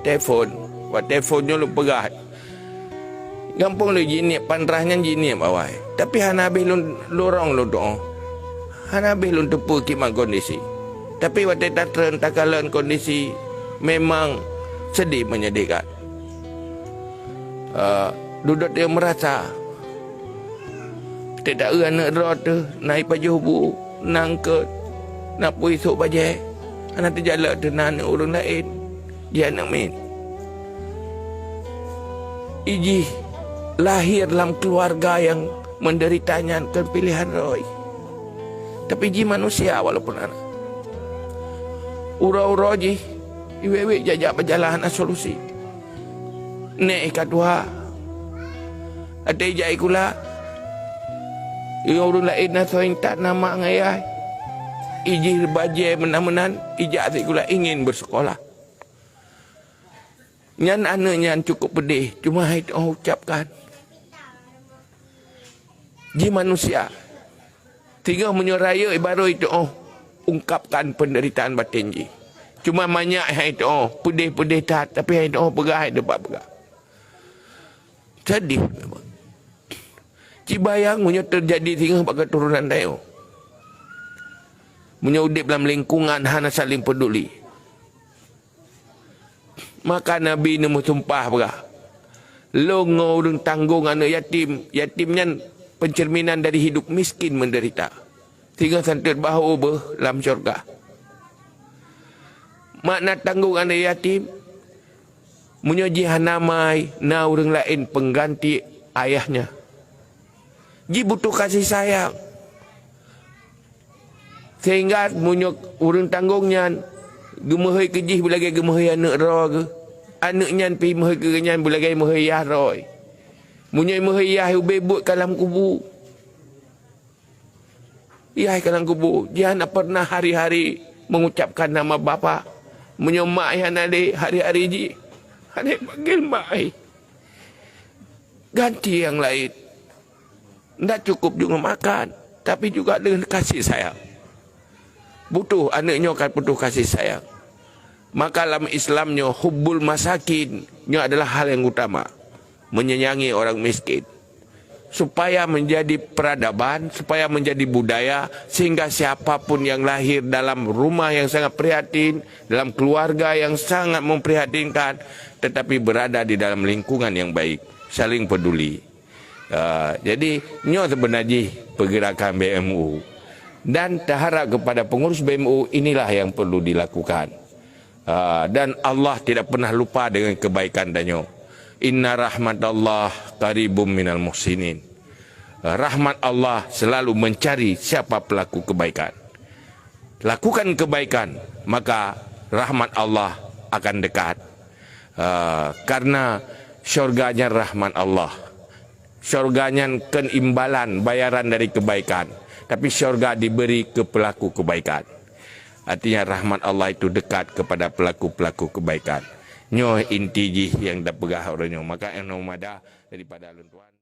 telefon. Buat telefonnya lu pegat. Gampang lu jini, pandrahnya jini bawah. Tapi hanabe lu lorong lu doa. Hanabe lu tepu kimak kondisi. Tapi waktu tatren takalan kondisi memang sedih menyedihkan. Duduk dia merasa tidak nak rot naik baju bu nangkut nak pui sok baju. Anak terjalak dengan orang lain. Dia nak main. Iji lahir dalam keluarga yang menderitanya kepilihan Roy. Tapi ji manusia walaupun anak. Ura-ura ji. Iwe-iwe jajak berjalan solusi. Nek kedua. Ada ijai kula. Ia orang lain nak soing tak nama ngayai. Iji bajai menan-menan. Ijak asyik kula ingin bersekolah. Nyan anak nyan cukup pedih. Cuma itu ucapkan. Ji manusia. Tinggal menyuraya ibarat itu ungkapkan penderitaan batin ji. Cuma banyak itu pedih-pedih tak. Tapi itu pegah dapat pegah. Sedih memang. Ci bayang punya terjadi tinggal pada keturunan dia. Punya udip dalam lingkungan hana saling peduli. Maka Nabi ni sumpah berah. Longo dan tanggung anak yatim. Yatimnya pencerminan dari hidup miskin menderita. Tinggal santir bahu dalam syurga. Makna tanggung anak yatim. Menyojihan namai na orang lain pengganti ayahnya. Ji butuh kasih sayang. Sehingga munyuk urang tanggungnya gemahai kejih belagai gemahai anak roh ke. Anaknya pi mahai kenyan belagai mahai yah roy. Munyai mahai yah ubebut kalam kubu. Yah kalam kubu. Dia nak pernah hari-hari mengucapkan nama bapa. Menyomak yang ada hari-hari ji. Ada panggil mak. Ganti yang lain. Tidak cukup juga makan. Tapi juga dengan kasih sayang. Butuh anaknya akan butuh kasih sayang. Maka dalam Islamnya hubbul masakin adalah hal yang utama. Menyayangi orang miskin. Supaya menjadi peradaban, supaya menjadi budaya. Sehingga siapapun yang lahir dalam rumah yang sangat prihatin, dalam keluarga yang sangat memprihatinkan, tetapi berada di dalam lingkungan yang baik. Saling peduli. Jadi nyo sebenarnya pergerakan BMU dan terharap kepada pengurus BMU inilah yang perlu dilakukan. Dan Allah tidak pernah lupa dengan kebaikan danyo. Inna rahmatallah qaribum minal muhsinin. Rahmat Allah selalu mencari siapa pelaku kebaikan. Lakukan kebaikan, maka rahmat Allah akan dekat. Karena syurganya rahmat Allah. Syurganya kan imbalan, bayaran dari kebaikan. Tapi syurga diberi ke pelaku kebaikan. Artinya rahmat Allah itu dekat kepada pelaku-pelaku kebaikan. Nyo inti yang dah pegah orangnya. Maka yang nomada daripada alun tuan.